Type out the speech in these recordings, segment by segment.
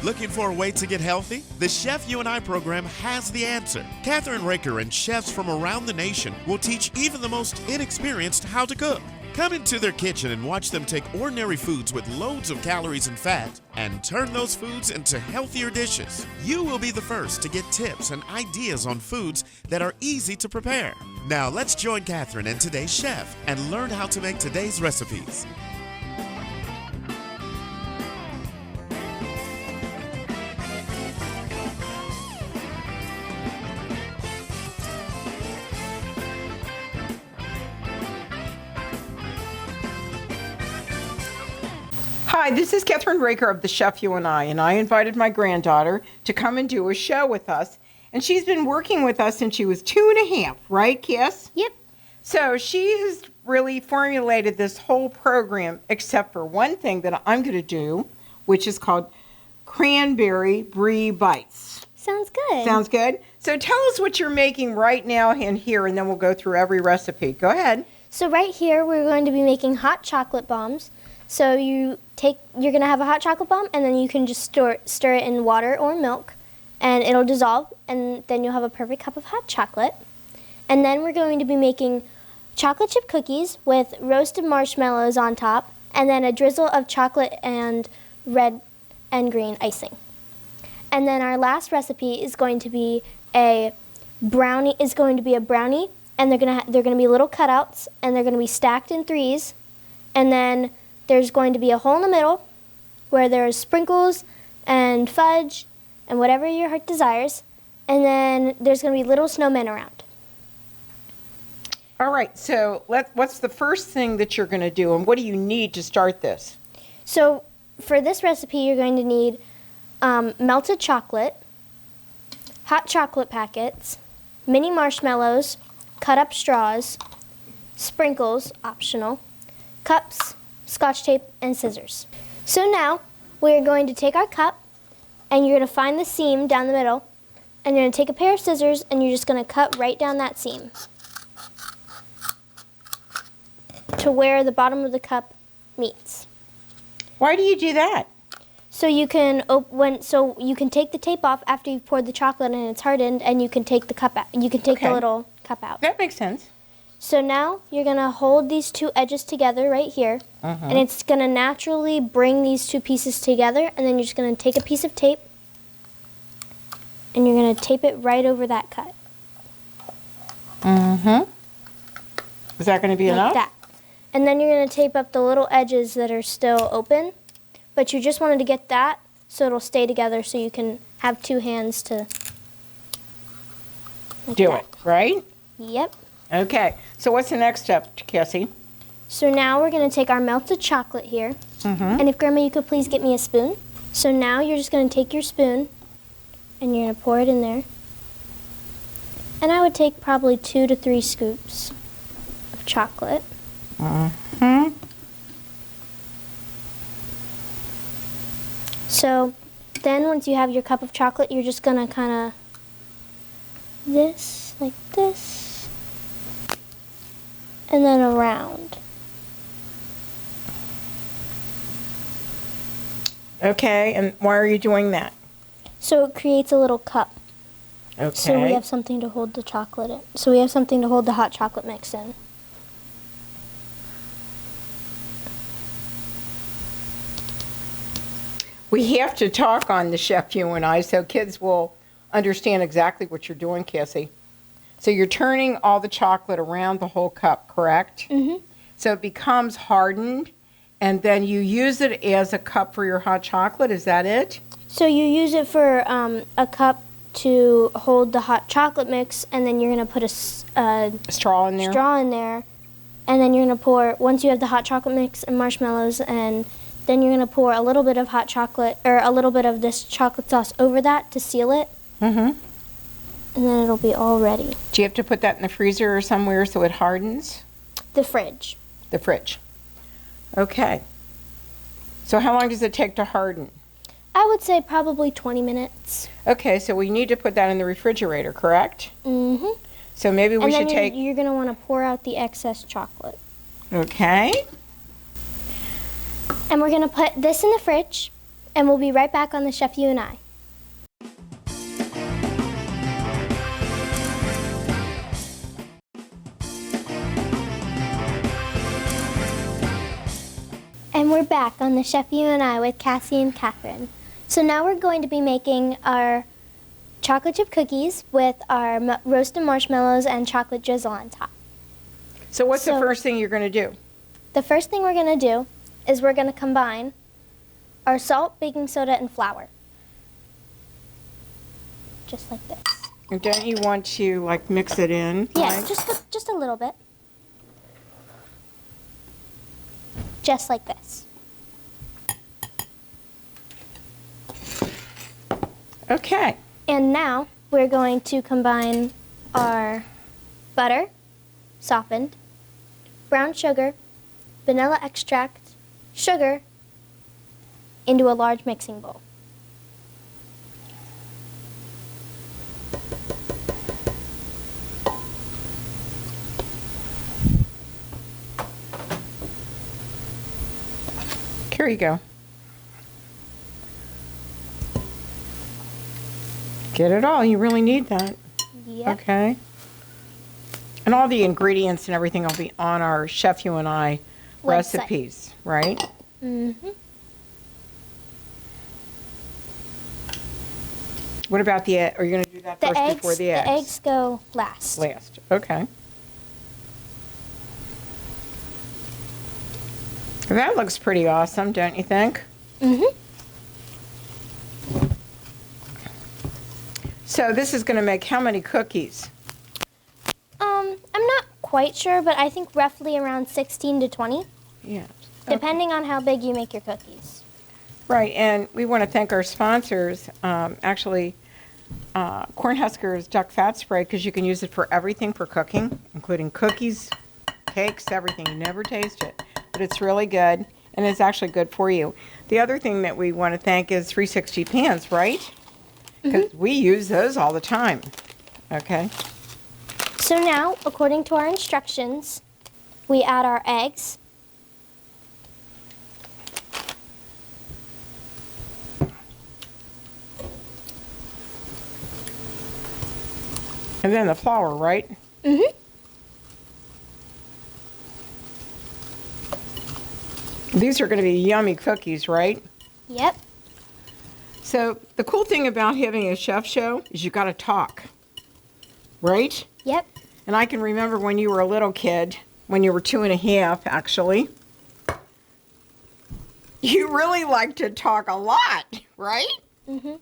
Looking for a way to get healthy? The Chef You and I program has the answer. Kathryn and Raaker and chefs from around the nation will teach even the most inexperienced how to cook. Come into their kitchen and watch them take ordinary foods with loads of calories and fat and turn those foods into healthier dishes. You will be the first to get tips and ideas on foods that are easy to prepare. Now let's join Kathryn and today's chef and learn how to make today's recipes. Hi, this is Kathryn Raaker of the Chef You and I invited my granddaughter to come and do a show with us. And she's been working with us since she was 2.5, right, Cass? Yep. So she's really formulated this whole program except for one thing that I'm going to do, which is called Cranberry Brie Bites. Sounds good. Sounds good? So tell us what you're making right now and here, and then we'll go through every recipe. Go ahead. So right here, we're going to be making hot chocolate bombs. So you're going to have a hot chocolate bomb, and then you can just stir it in water or milk, and it'll dissolve, and then you'll have a perfect cup of hot chocolate. And then we're going to be making chocolate chip cookies with roasted marshmallows on top, and then a drizzle of chocolate and red and green icing. And then our last recipe is going to be a brownie. And they're going to be little cutouts, and they're going to be stacked in threes, and then there's going to be a hole in the middle where there's sprinkles and fudge and whatever your heart desires. And then there's going to be little snowmen around. All right, so what's the first thing that you're going to do, and what do you need to start this? So for this recipe, you're going to need melted chocolate, hot chocolate packets, mini marshmallows, cut up straws, sprinkles, optional, cups, Scotch tape, and scissors. So now we're going to take our cup, and you're going to find the seam down the middle, and you're going to take a pair of scissors, and you're just going to cut right down that seam to where the bottom of the cup meets. Why do you do that? So you can take the tape off after you've poured the chocolate and it's hardened, and you can take the cup out. You can take the little cup out. That makes sense. So now you're going to hold these two edges together right here, and it's going to naturally bring these two pieces together, and then you're just going to take a piece of tape, and you're going to tape it right over that cut. Is that going to be enough? Like that. And then you're going to tape up the little edges that are still open, but you just wanted to get that so it'll stay together so you can have two hands to do it, right? Yep. Okay, so what's the next step, Cassie? So now we're going to take our melted chocolate here. And if Grandma, you could please get me a spoon. So now you're just going to take your spoon and you're going to pour it in there. And I would take probably 2 to 3 scoops of chocolate. So then once you have your cup of chocolate, you're just going to kind of like this. And then around. Okay, and why are you doing that? So it creates a little cup. Okay. So we have something to hold the chocolate in. So we have something to hold the hot chocolate mix in. We have to talk on the Chef You and I so kids will understand exactly what you're doing, Cassie. So you're turning all the chocolate around the whole cup, correct? So it becomes hardened, and then you use it as a cup for your hot chocolate. Is that it? So you use it for a cup to hold the hot chocolate mix, and then you're going to put a straw in there. And then you're going to pour, once you have the hot chocolate mix and marshmallows, and then you're going to pour a little bit of hot chocolate, or a little bit of this chocolate sauce over that to seal it. And then it'll be all ready. Do you have to put that in the freezer or somewhere so it hardens? The fridge. The fridge. Okay. So how long does it take to harden? I would say probably 20 minutes. Okay, so we need to put that in the refrigerator, correct? So maybe we should take... You're going to want to pour out the excess chocolate. Okay. And we're going to put this in the fridge, And we'll be right back on the Chef You and I. And we're back on the Chef You and I with Cassie and Kathryn. So now we're going to be making our chocolate chip cookies with our roasted marshmallows and chocolate drizzle on top. So what's the first thing you're going to do? The first thing we're going to do is we're going to combine our salt, baking soda, and flour. Just like this. And don't you want to like mix it in? Yeah, like? just a little bit. Just like this. Okay. And now we're going to combine our butter, softened, brown sugar, vanilla extract, sugar into a large mixing bowl. Here you go. Get it all. You really need that. Yep. Okay. And all the ingredients and everything will be on our Chef You and I Website. recipes, right? Mm-hmm. What about the egg? Are you going to do that first before the eggs? The eggs go last. Last. Okay. That looks pretty awesome, don't you think? Mm-hmm. So this is going to make how many cookies? I'm not quite sure, but I think roughly around 16 to 20, Yeah. depending on how big you make your cookies. Right, and we want to thank our sponsors, Cornhuskers Duck Fat Spray, because you can use it for everything for cooking, including cookies, cakes, everything. You never taste it, but it's really good, and it's actually good for you. The other thing that we want to thank is 360 pans, right? Because we use those all the time. Okay. So now, according to our instructions, we add our eggs. And then the flour, right? Mm-hmm. These are going to be yummy cookies, right? Yep. So the cool thing about having a chef show is you got to talk, right? Yep. And I can remember when you were a little kid, when you were 2.5, actually, you really like to talk a lot, right? Mm-hmm.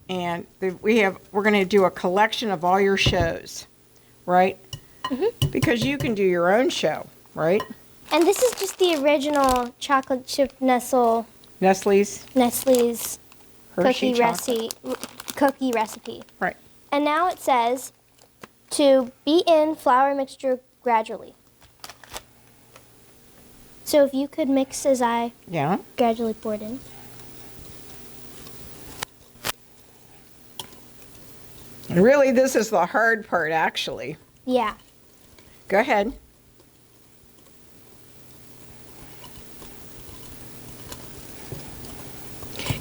And we're going to do a collection of all your shows, right? Mm-hmm. Because you can do your own show, right? And this is just the original chocolate chip Nestle's Hershey cookie recipe. Right. And now it says to beat in flour mixture gradually. So if you could mix as I Yeah. gradually pour it in. Really, this is the hard part, actually. Yeah. Go ahead.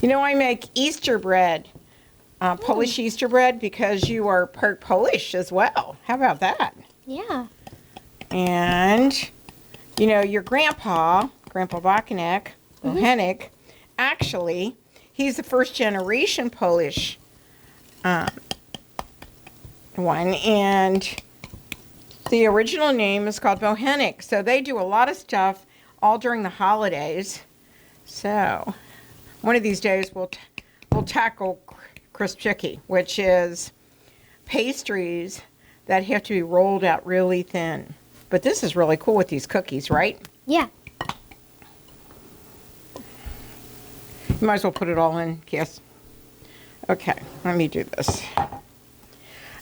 You know, I make Easter bread, Polish Easter bread, because you are part Polish as well. How about that? Yeah. And, you know, your Grandpa Bochenek, actually, he's the first generation Polish one, and the original name is called Bochenek. So they do a lot of stuff all during the holidays. So one of these days we'll tackle Krzyzczyki, which is pastries that have to be rolled out really thin. But this is really cool with these cookies, right? Yeah. You might as well put it all in, Cass. Okay, let me do this.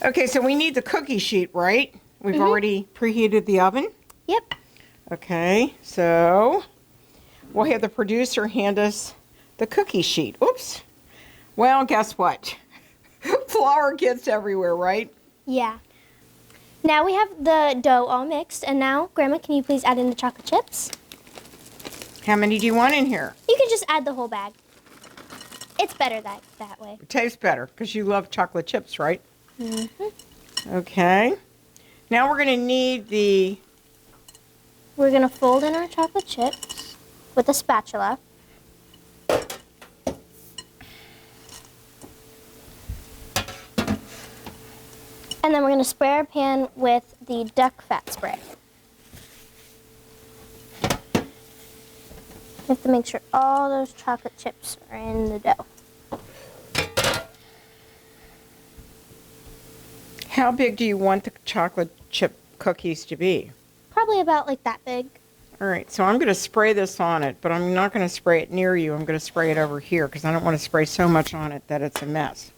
Okay, so we need the cookie sheet, right? We've already preheated the oven. Yep. Okay, so we'll have the producer hand us the cookie sheet. Oops. Well, guess what? Flour gets everywhere, right? Yeah. Now we have the dough all mixed, and now, Grandma, can you please add in the chocolate chips? How many do you want in here? You can just add the whole bag. It's better that way. It tastes better because you love chocolate chips, right? Mm-hmm. Okay. Now we're going to need the... We're going to fold in our chocolate chips with a spatula. And then we're going to spray our pan with the duck fat spray. You have to make sure all those chocolate chips are in the dough. How big do you want the chocolate chip cookies to be? Probably about like that big. All right, so I'm going to spray this on it, but I'm not going to spray it near you. I'm going to spray it over here because I don't want to spray so much on it that it's a mess.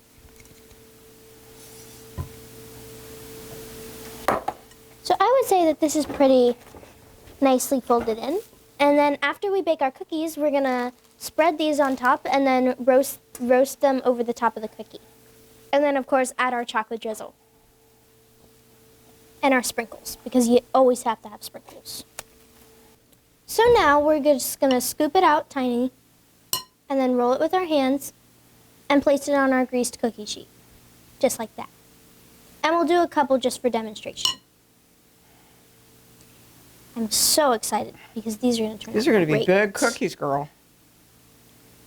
So I would say that this is pretty nicely folded in. And then after we bake our cookies, we're going to spread these on top and then roast them over the top of the cookie. And then, of course, add our chocolate drizzle. And our sprinkles, because you always have to have sprinkles. So now we're just going to scoop it out tiny and then roll it with our hands and place it on our greased cookie sheet. Just like that. And we'll do a couple just for demonstration. I'm so excited because these are going to turn out These are going to be great. big cookies, girl.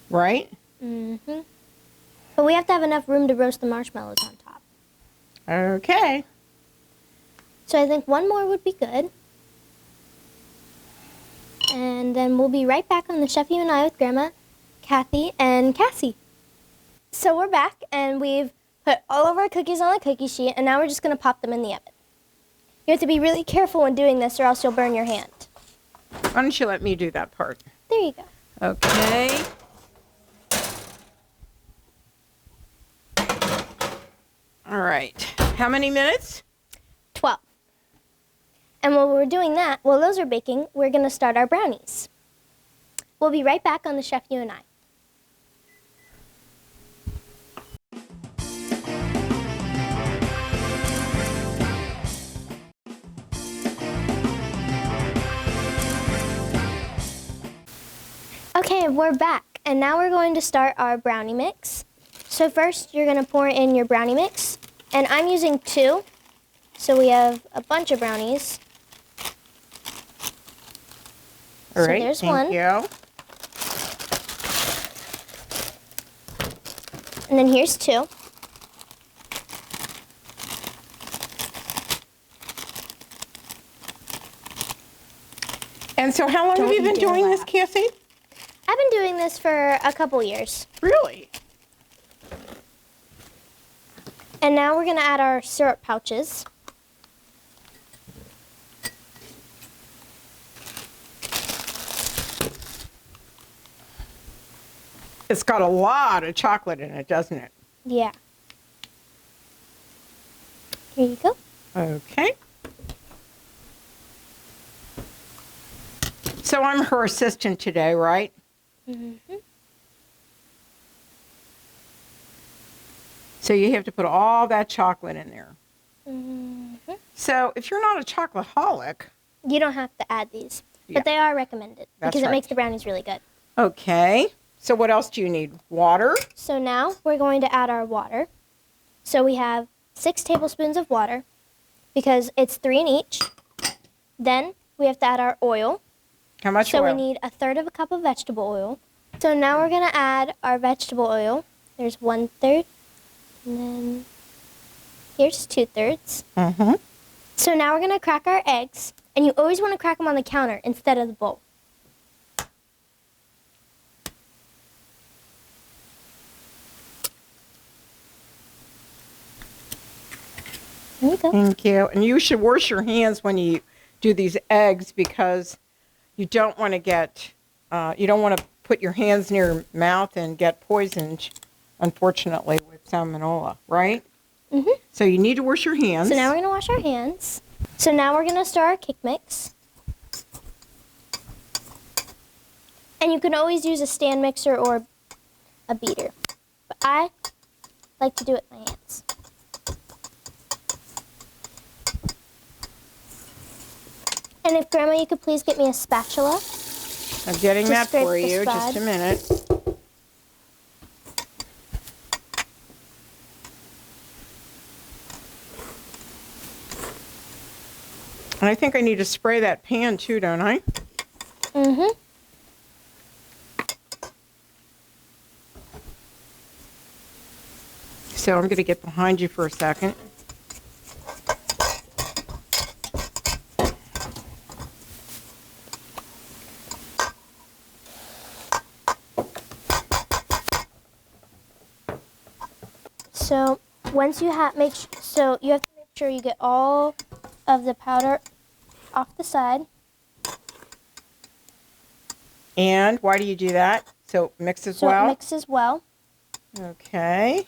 Right? Mm-hmm. But we have to have enough room to roast the marshmallows on top. Okay. So I think one more would be good. And then we'll be right back on the Chef You and I with Grandma, Kathy, and Cassie. So we're back, and we've put all of our cookies on the cookie sheet, and now we're just going to pop them in the oven. You have to be really careful when doing this, or else you'll burn your hand. Why don't you let me do that part? There you go. Okay. All right. How many minutes? 12. And while we're doing that, while those are baking, we're going to start our brownies. We'll be right back on the Chef You and I. Okay, we're back, and now we're going to start our brownie mix. So first, you're going to pour in your brownie mix, and I'm using 2, so we have a bunch of brownies. All So right, there's thank one. you. And then here's 2. And so how long have you been doing this, Cassie? I've been doing this for a couple years. Really? And now we're going to add our syrup pouches. It's got a lot of chocolate in it, doesn't it? Yeah. Here you go. Okay. So I'm her assistant today, right? Mm-hmm. So you have to put all that chocolate in there. Mm-hmm. So if you're not a chocoholic, You don't have to add these, Yeah. but they are recommended That's because it right. makes the brownies really good. okay. So what else do you need? Water? So now we're going to add our water. So we have 6 tablespoons of water because it's 3 in each. Then we have to add our oil. How much So oil? we need 1/3 cup of vegetable oil. So now we're going to add our vegetable oil. There's 1/3, and then here's 2/3. Mm-hmm. So now we're going to crack our eggs, and you always want to crack them on the counter instead of the bowl. There you go. Thank you. And you should wash your hands when you do these eggs because you don't want to get, you don't want to put your hands near your mouth and get poisoned, unfortunately, with salmonella, right? Mm-hmm. So you need to wash your hands. So now we're going to wash our hands. So now we're going to stir our cake mix. And you can always use a stand mixer or a beater. But I like to do it with my hands. And if Grandma, you could please get me a spatula. I'm getting to that scrape for the you. spread. Just a minute. And I think I need to spray that pan too, don't I? Mm-hmm. So I'm going to get behind you for a second. So once you have so you have to make sure you get all of the powder off the side. And why do you do that? So it mixes So well? it mixes well. Okay.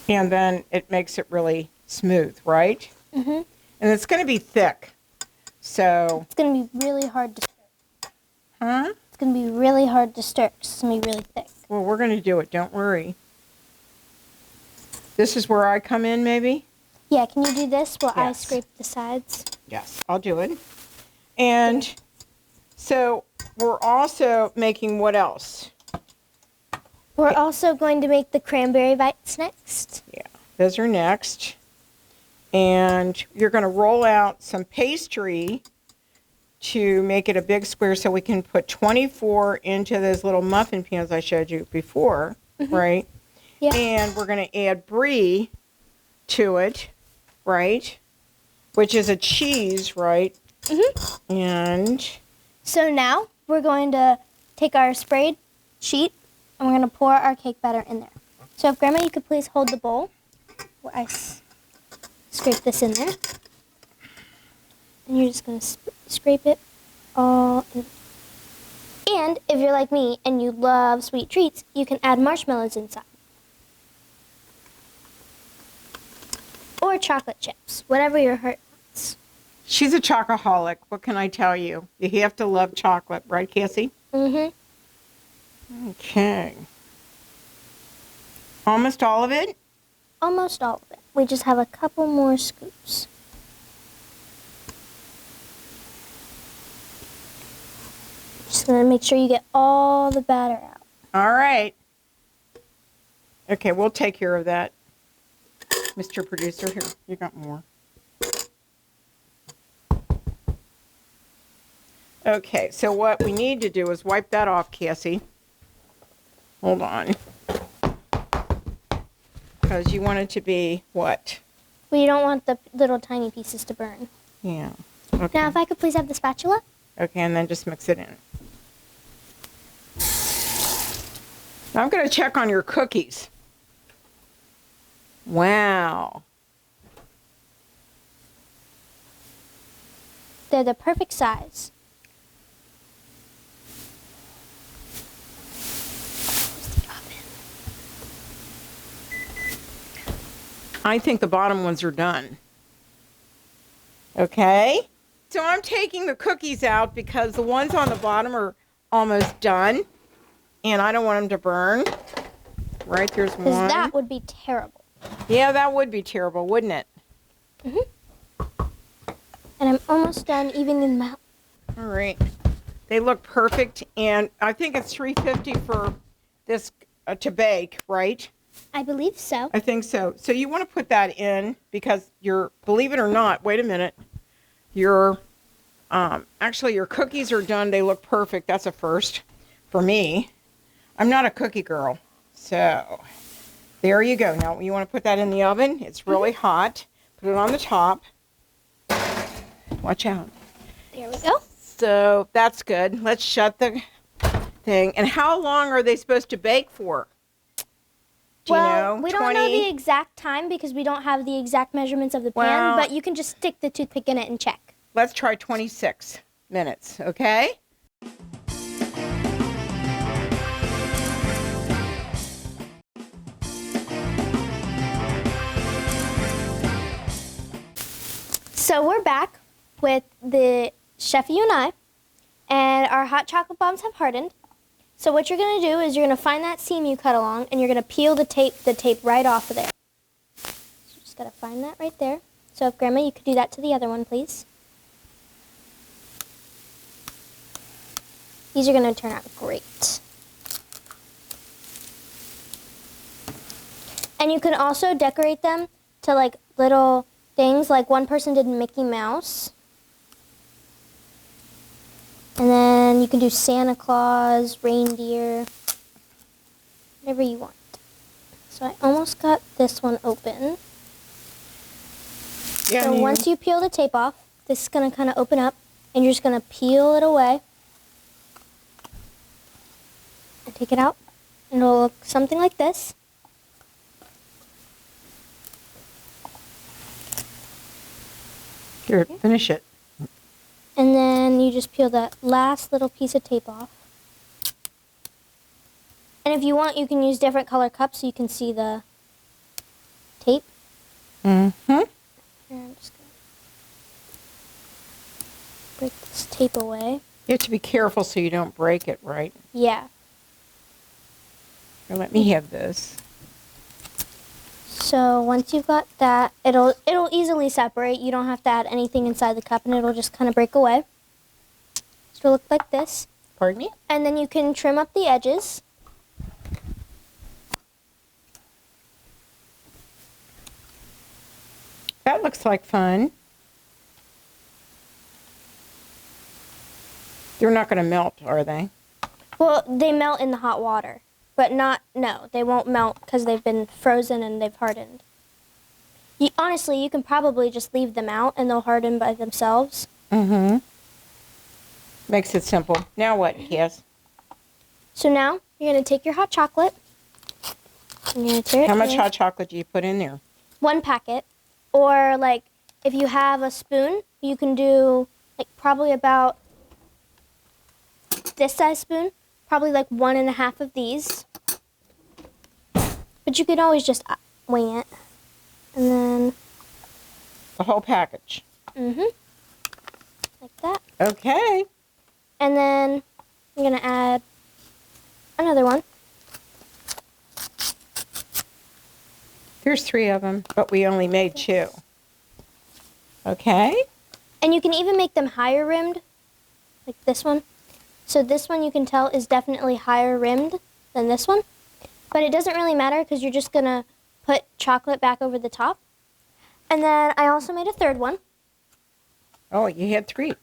And then it makes it really smooth, right? Mm-hmm. And it's going to be thick. So, It's going to be really hard to stir. huh? It's going to be really hard to stir. It's going to be really thick. Well, we're going to do it. Don't worry. This is where I come in, maybe? Yeah, can you do this while I Yes. scrape the sides? Yes, I'll do it. And so we're also making what else? We're also going to make the cranberry bites next. Yeah, those are next. And you're going to roll out some pastry to make it a big square so we can put 24 into those little muffin pans I showed you before, right? Yeah. And we're going to add brie to it, right? Which is a cheese, right? Mm-hmm. And So now we're going to take our sprayed sheet and we're going to pour our cake batter in there. So if Grandma, you could please hold the bowl where I scrape this in there. And you're just going to scrape it all in. And if you're like me and you love sweet treats, you can add marshmallows inside. Or chocolate chips, whatever your heart wants. she's a chocoholic. What can I tell you? You have to love chocolate, right, Cassie? Mm-hmm. Okay. Almost all of it? Almost all of it. We just have a couple more scoops. Just gonna make sure you get all the batter out. All right. Okay, we'll take care of that. Mr. Producer, here, you got more. Okay, so what we need to do is wipe that off, Cassie. Hold on. Because you want it to be what? We don't want the little tiny pieces to burn. Yeah. Okay. Now, if I could please have the spatula. Okay, and then just mix it in. Now I'm going to check on your cookies. Wow. They're the perfect size. Where's the oven? I think the bottom ones are done. Okay. So I'm taking the cookies out because the ones on the bottom are almost done. And I don't want them to burn. Right, there's one. Because that would be terrible. Yeah, that would be terrible, wouldn't it? Mm-hmm. And I'm almost done evening them out. All right. They look perfect. And I think it's $3.50 for this to bake, right? I believe so. I think so. So you want to put that in because believe it or not, wait a minute. Actually your cookies are done. They look perfect. That's a first for me. I'm not a cookie girl. So there you go. Now you want to put that in the oven. It's really hot. Put it on the top. Watch out. There we go. So that's good. Let's shut the thing. And how long are they supposed to bake for? Do you know? We don't know the exact time because we don't have the exact measurements of the pan, Well, but you can just stick the toothpick in it and check. Let's try 26 minutes, okay? So we're back with the chef, you and our hot chocolate bombs have hardened. So what you're going to do is you're going to find that seam you cut along, and you're going to peel the tape right off of there. So you just got to find that right there. So if Grandma, you could do that to the other one, please. These are going to turn out great. And you can also decorate them to like little things. Like one person did Mickey Mouse. And then you can do Santa Claus, reindeer, whatever you want. So I almost got this one open. Yeah, So once you peel the tape off, this is going to kind of open up, and you're just going to peel it away. And take it out, and it'll look something like this. Here, finish it. And then you just peel that last little piece of tape off. And if you want, you can use different color cups so you can see the tape. Mm-hmm. Here, I'm just going to break this tape away. You have to be careful so you don't break it, right? Yeah. Here, let me have this. So once you've got that, it'll easily separate. You don't have to add anything inside the cup, and it'll just kind of break away. So it'll look like this. Pardon me? And then you can trim up the edges. That looks like fun. They're not going to melt, are they? Well, they melt in the hot water, but no, they won't melt because they've been frozen and they've hardened. Honestly, you can probably just leave them out and they'll harden by themselves. Mm-hmm. Makes it simple. Now what, Cass? So now you're going to take your hot chocolate. And you're going to tear it How much here. hot chocolate do you put in there? 1 packet. Or like if you have a spoon, you can do like probably about this size spoon, probably like 1.5 of these. But you can always just wing it. And then, The whole package. like that. Okay. And then I'm gonna add another one. Here's 3 of them, but we only made 2. Okay. And you can even make them higher rimmed, like this one. So this one you can tell is definitely higher rimmed than this one. But it doesn't really matter because you're just gonna put chocolate back over the top. And then I also made a third one. Oh, you had 3.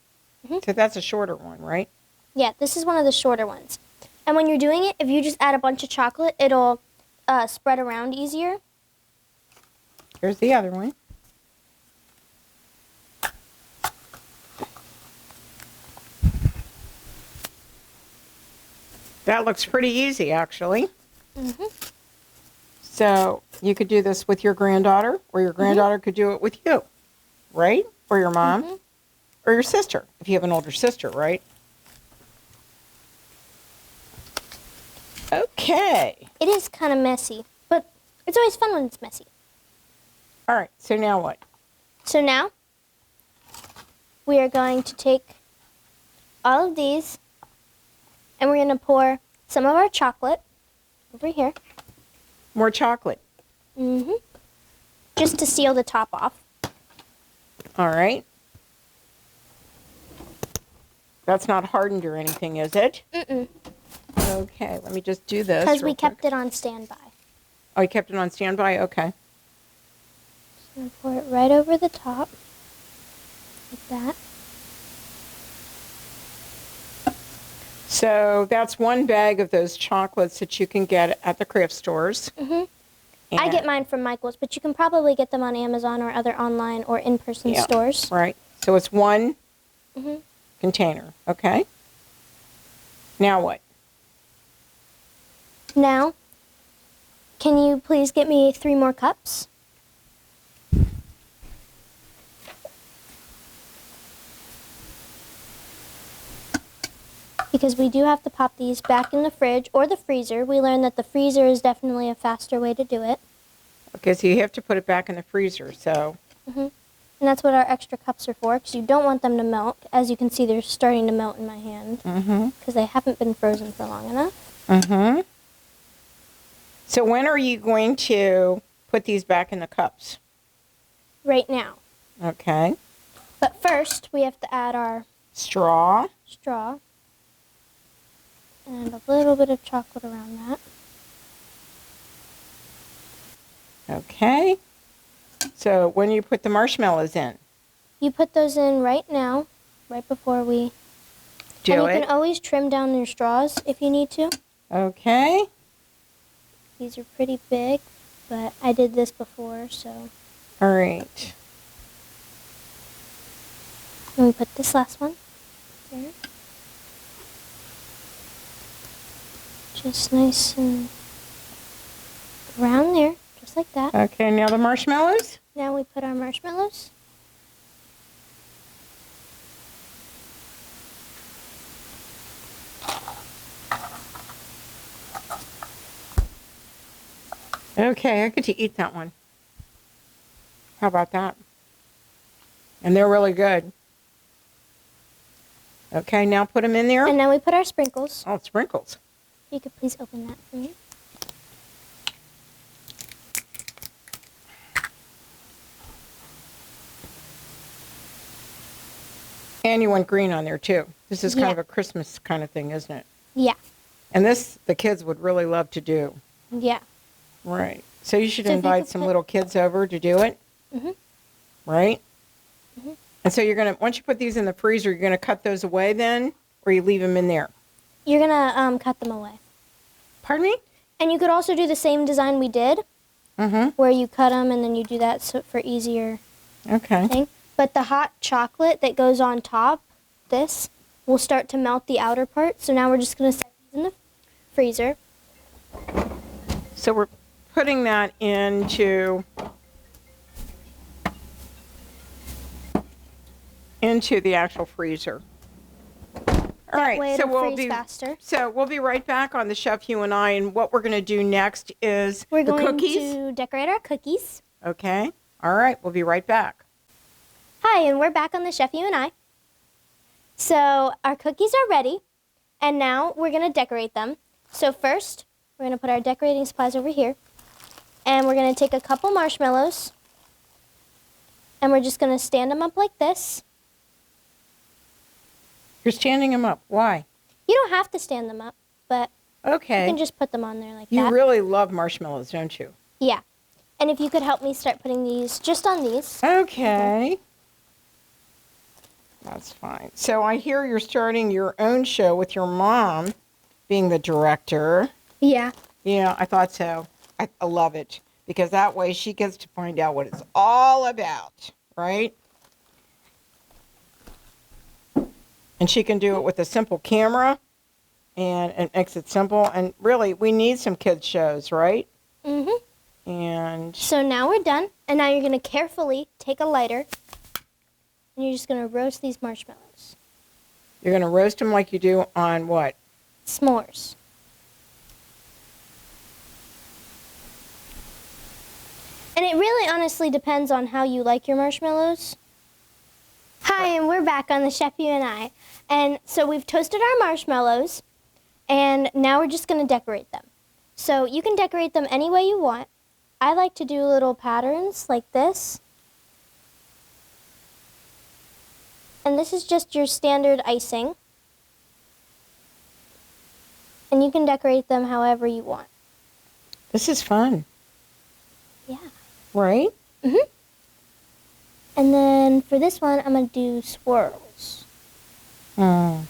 So that's a shorter one, right? Yeah, this is one of the shorter ones. And when you're doing it, if you just add a bunch of chocolate, it'll spread around easier. Here's the other one. That looks pretty easy, actually. So you could do this with your granddaughter, or your granddaughter could do it with you, right? Or your mom, or your sister, if you have an older sister, right? Okay. It is kind of messy, but it's always fun when it's messy. All right, so now what? So now we are going to take all of these and we're going to pour some of our chocolate over here. More chocolate. Just to seal the top off. All right. That's not hardened or anything, is it? Mm-mm. Okay, let me just do this. Because we real kept quick. it on standby. Oh, you kept it on standby? Okay. Just going to pour it right over the top. Like that. So that's 1 bag of those chocolates that you can get at the craft stores. I get mine from Michael's, but you can probably get them on Amazon or other online or in-person stores. Right. So it's 1 container. Okay. Now what? Now, can you please get me 3 more cups? Because we do have to pop these back in the fridge or the freezer. We learned that the freezer is definitely a faster way to do it. Okay, so you have to put it back in the freezer, so. And that's what our extra cups are for, because you don't want them to melt. As you can see, they're starting to melt in my hand. Because they haven't been frozen for long enough. So when are you going to put these back in the cups? Right now. Okay. But first, we have to add our Straw. straw. And a little bit of chocolate around that. Okay. So when you put the marshmallows in, You put those in right now, right before we... do and you it. can always trim down your straws if you need to. Okay. These are pretty big, but I did this before, so... All right. And we put this last one there. Just nice and around there, just like that. Okay, now the marshmallows. Now we put our marshmallows. Okay, I get to eat that one. How about that? And they're really good. Okay, now put them in there. And now we put our sprinkles. Oh, sprinkles. You could please open that for me. And you want green on there too. This is kind Yeah. of a Christmas kind of thing, isn't it? Yeah. And this, the kids would really love to do. Yeah. Right. So you should So if you invite could some put- little kids over to do it. Mhm. Right? Mhm. And so you're going to, once you put these in the freezer, you're going to cut those away then? Or you leave them in there? You're gonna cut them away. Pardon me? And you could also do the same design we did, Mm-hmm. where you cut them and then you do that for easier Okay. thing. But the hot chocolate that goes on top, this, will start to melt the outer part. So now we're just gonna set these in the freezer. So we're putting that into the actual freezer. All That right, way so it'll we'll freeze be faster. so we'll be right back on the Chef You and I, and what we're going to do next is We're the going cookies. to decorate our cookies. Okay. All right, we'll be right back. Hi, and we're back on the Chef You and I. So our cookies are ready, and now we're gonna decorate them. So first, we're gonna put our decorating supplies over here, and we're gonna take a couple marshmallows, and we're just gonna stand them up like this. You're standing them up. Why? You don't have to stand them up, but you Okay. can just put them on there like You that. really love marshmallows, don't you? Yeah. And if you could help me start putting these just on these. Okay. That's fine. So I hear you're starting your own show with your mom being the director. Yeah. Yeah, I thought so. I love it because that way she gets to find out what it's all about, right? And she can do it with a simple camera and it makes it simple. And really, we need some kids shows, right? Mm-hmm. And So now we're done, and now you're gonna carefully take a lighter, and you're just gonna roast these marshmallows. you're going to roast them like you do on what? S'mores. And it really honestly depends on how you like your marshmallows. Hi, and we're back on the Chef You and I. And so we've toasted our marshmallows, and now we're just gonna decorate them. So you can decorate them any way you want. I like to do little patterns like this. And this is just your standard icing. And you can decorate them however you want. This is fun, Yeah. right? Mm-hmm. And then for this one, I'm going to do swirls. Hmm?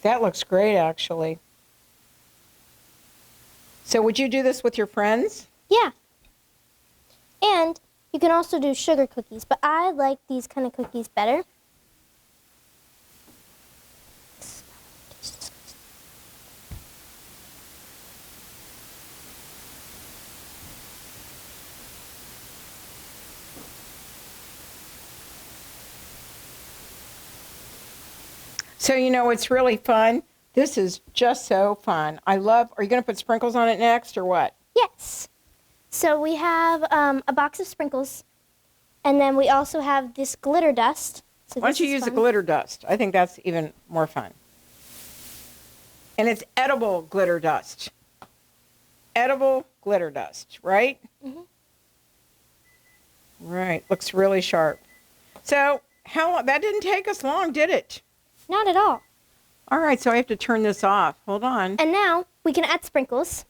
That looks great, actually. So would you do this with your friends? Yeah. And you can also do sugar cookies, but I like these kind of cookies better. So, it's really fun. This is just so fun. Are you going to put sprinkles on it next or what? Yes. So we have a box of sprinkles, and then we also have this glitter dust. So Why don't this you is use the fun. glitter dust? I think that's even more fun. And it's edible glitter dust. Edible glitter dust, right? Mhm. Right. Looks really sharp. So, that didn't take us long, did it? Not at all. All right, so I have to turn this off. Hold on. And now we can add sprinkles.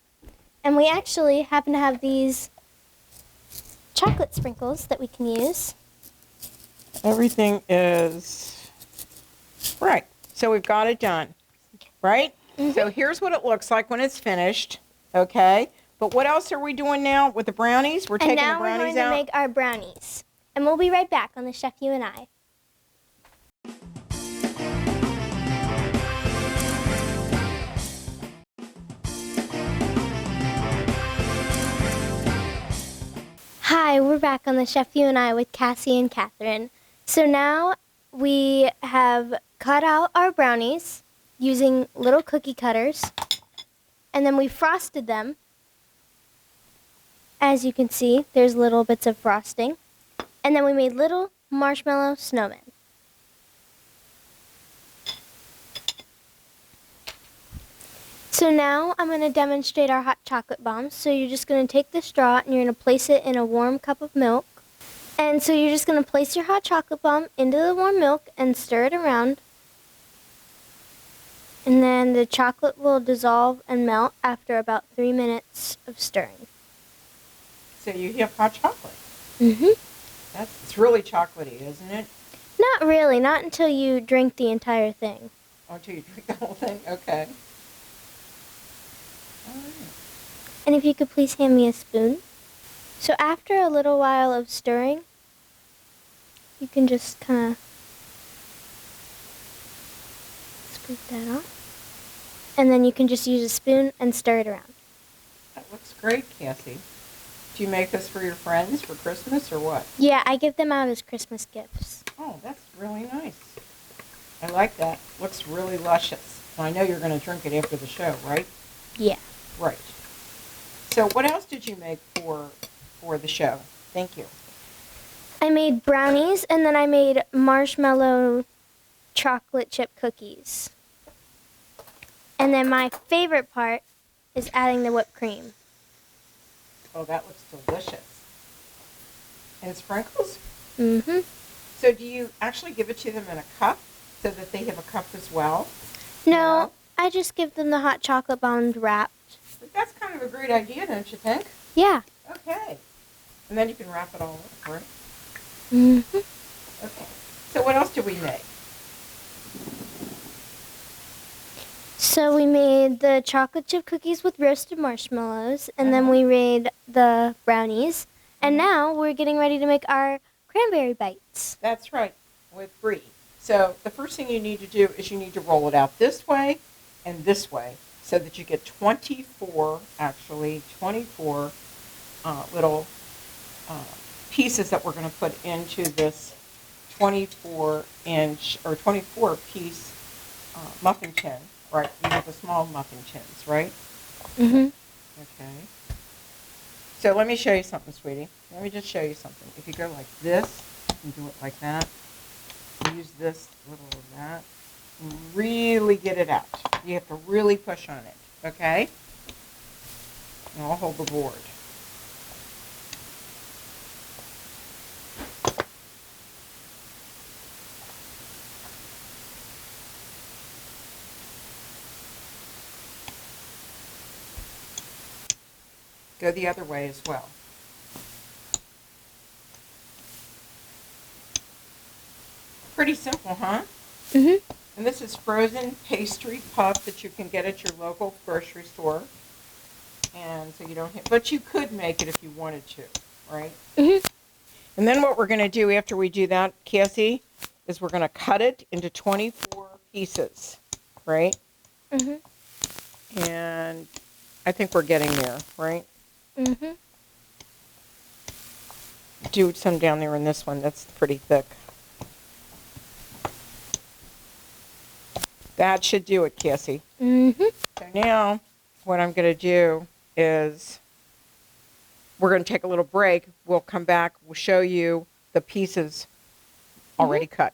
And we actually happen to have these chocolate sprinkles that we can use. Everything is right. So we've got it done, right? So here's what it looks like when it's finished, okay? But what else are we doing now with the brownies? We're taking the And now brownies we're going to out. make our brownies. And we'll be right back on the Chef You and I. Hi, we're back on the Chef You and I with Cassie and Kathryn. So now we have cut out our brownies using little cookie cutters, and then we frosted them. As you can see, there's little bits of frosting. And then we made little marshmallow snowmen. So now I'm going to demonstrate our hot chocolate bombs. So you're just going to take the straw and you're going to place it in a warm cup of milk. And so you're just going to place your hot chocolate bomb into the warm milk and stir it around. And then the chocolate will dissolve and melt after about 3 minutes of stirring. So you have hot chocolate. Mm-hmm. It's really chocolatey, isn't it? Not really, not until you drink the entire thing. Oh, until you drink the whole thing? Okay. All right. And if you could please hand me a spoon. So after a little while of stirring, you can just kind of scoop that off. And then you can just use a spoon and stir it around. That looks great, Cassie. Do you make this for your friends for Christmas or what? Yeah, I give them out as Christmas gifts. Oh, that's really nice. I like that. Looks really luscious. I know you're going to drink it after the show, right? Yeah. Right. So what else did you make for the show? Thank you. I made brownies, and then I made marshmallow chocolate chip cookies. And then my favorite part is adding the whipped cream. Oh, that looks delicious. And sprinkles? Mm-hmm. So do you actually give it to them in a cup so that they have a cup as well? No, I just give them the hot chocolate bombs wrapped. But that's kind of a great idea, don't you think? Yeah. Okay. And then you can wrap it all up, right? Mm-hmm. Okay. So what else did we make? So we made the chocolate chip cookies with roasted marshmallows, and then we made the brownies, and now we're getting ready to make our cranberry bites. That's right, with brie. So the first thing you need to do is you need to roll it out this way and this way so that you get 24 little pieces that we're going to put into this 24-inch or 24-piece muffin tin. Right, you have the small muffin tins, right? Mm-hmm. Okay. So let me show you something, sweetie. Let me just show you something. If you go like this and do it like that, use this little of that, and really get it out. You have to really push on it, okay? And I'll hold the board. Go the other way as well. Pretty simple, huh? Mm-hmm. And this is frozen pastry puff that you can get at your local grocery store. And so you don't have, but you could make it if you wanted to, right? Mm-hmm. And then what we're going to do after we do that, Cassie, is we're going to cut it into 24 pieces, right? Mm-hmm. And I think we're getting there, right? Mm-hmm. Do some down there in this one. That's pretty thick. That should do it, Cassie. Mm-hmm. So now what I'm going to do is we're going to take a little break. We'll come back. We'll show you the pieces already cut.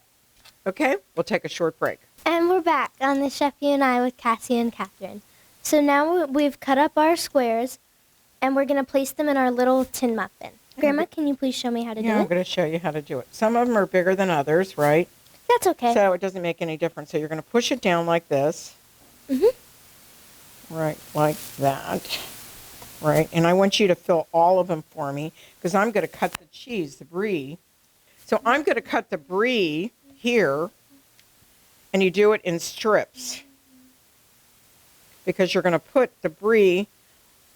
Okay? We'll take a short break. And we're back on the Chef You and I with Cassie and Kathryn. So now we've cut up our squares, and we're going to place them in our little tin muffin. Grandma, can you please show me how to do Yeah, I'm it? going to show you how to do it. Some of them are bigger than others, right? That's okay. So it doesn't make any difference. So you're going to push it down like this. Mm-hmm. Right, like that. right? And I want you to fill all of them for me because I'm going to cut the cheese, the brie. So I'm going to cut the brie here, and you do it in strips because you're going to put the brie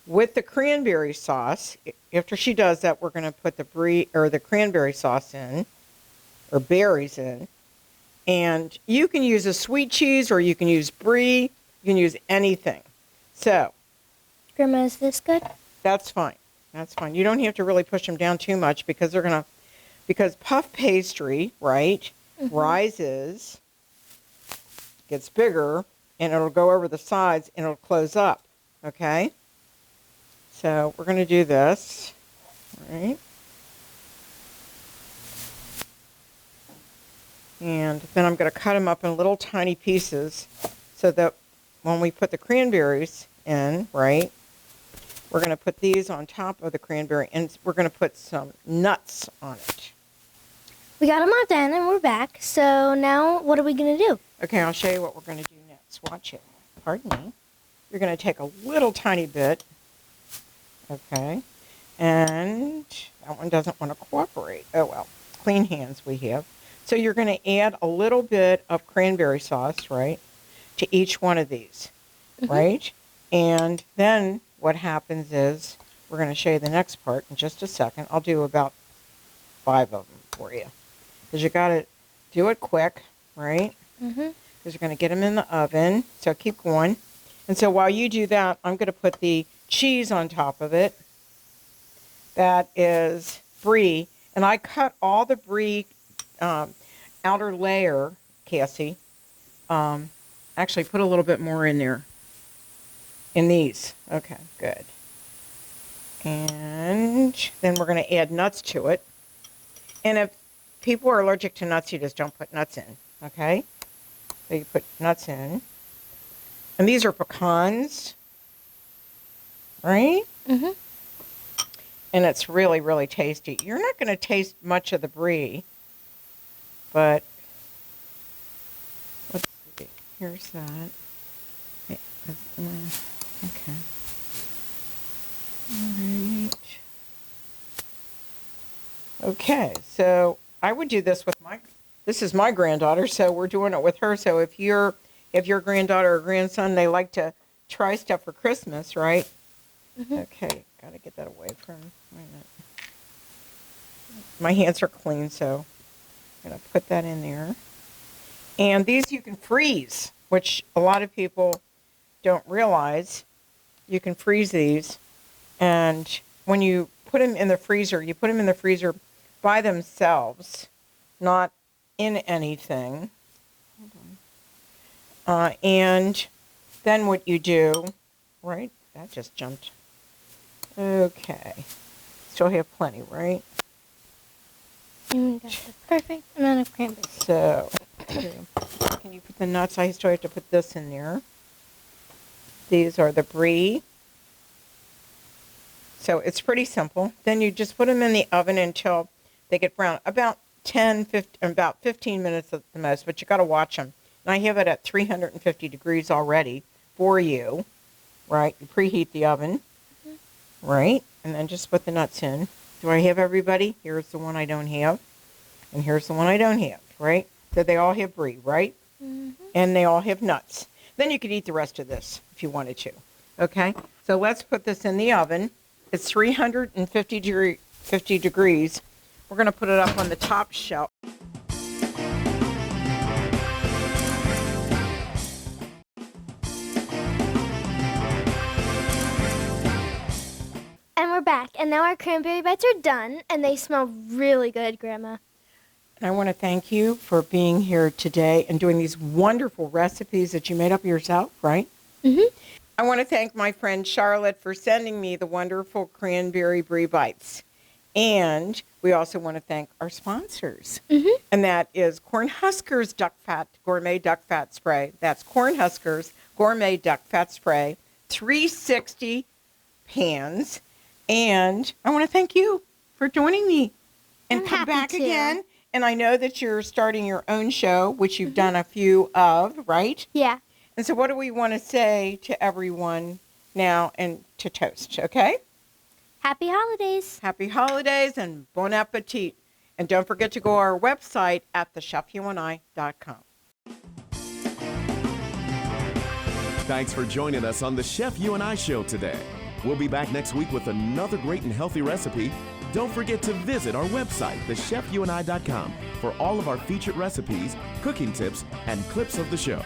with the cranberry sauce. After she does that, we're going to put the brie or the cranberry sauce in, or berries in. And you can use a sweet cheese or you can use brie. You can use anything. So, Grandma, is this good? that's fine. That's fine. You don't have to really push them down too much because because puff pastry, right, rises, gets bigger, and it'll go over the sides and it'll close up. Okay? So we're going to do this, right? And then I'm going to cut them up in little tiny pieces so that when we put the cranberries in, right, we're going to put these on top of the cranberry, and we're going to put some nuts on it. We got them all done and we're back. So now what are we going to do? Okay, I'll show you what we're going to do next. Watch it. Pardon me. You're going to take a little tiny bit, okay, and that one doesn't want to cooperate. Oh, well, clean hands we have. So you're going to add a little bit of cranberry sauce, right, to each one of these, right? And then what happens is we're going to show you the next part in just a second. I'll do about 5 of them for you because you got to do it quick, right? Because you're going to get them in the oven. So keep going. And so while you do that, I'm going to put the cheese on top of it. That is brie. And I cut all the brie outer layer, Cassie. Actually, put a little bit more in there. In these. Okay, good. And then we're going to add nuts to it. And if people are allergic to nuts, you just don't put nuts in. Okay? So you put nuts in. And these are pecans. Right? Mm-hmm. And it's really, really tasty. You're not going to taste much of the brie. But, let's see. Here's that. Okay. All right. Okay, so I would do this with this is my granddaughter, so we're doing it with her. So if your granddaughter or grandson, they like to try stuff for Christmas, right? Okay, got to get that away from, wait a minute. My hands are clean, so I'm going to put that in there. And these you can freeze, which a lot of people don't realize. You can freeze these. And when you put them in the freezer, you put them in the freezer by themselves, not in anything. And then what you do, right? That just jumped. Okay. Still have plenty, right? And got the perfect amount of cranberry. So, can you put the nuts? I still have to put this in there. These are the brie. So it's pretty simple. Then you just put them in the oven until they get brown. About 15 minutes at the most, but you got to watch them. And I have it at 350 degrees already for you, right? You preheat the oven, right? And then just put the nuts in. Do I have everybody? Here's the one I don't have. And here's the one I don't have, right? So they all have brie, right? And they all have nuts. Then you could eat the rest of this if you wanted to. Okay? So let's put this in the oven. It's 350 degrees. We're going to put it up on the top shelf. And we're back. And now our cranberry bites are done. And they smell really good, Grandma. And I want to thank you for being here today and doing these wonderful recipes that you made up yourself, right? I want to thank my friend Charlotte for sending me the wonderful cranberry brie bites. And we also want to thank our sponsors. And that is Cornhuskers Duck Fat Gourmet Duck Fat Spray. That's Cornhuskers Gourmet Duck Fat Spray, 360 pans. And I want to thank you for joining me. And I'm come happy back to. again. And I know that you're starting your own show, which you've done a few of, right? Yeah. And so what do we want to say to everyone now and to toast, okay? Happy holidays. Happy holidays and bon appetit. And don't forget to go to our website at thechefyouandI.com. Thanks for joining us on the Chef You and I Show today. We'll be back next week with another great and healthy recipe. Don't forget to visit our website, thechefyouandI.com, for all of our featured recipes, cooking tips, and clips of the show.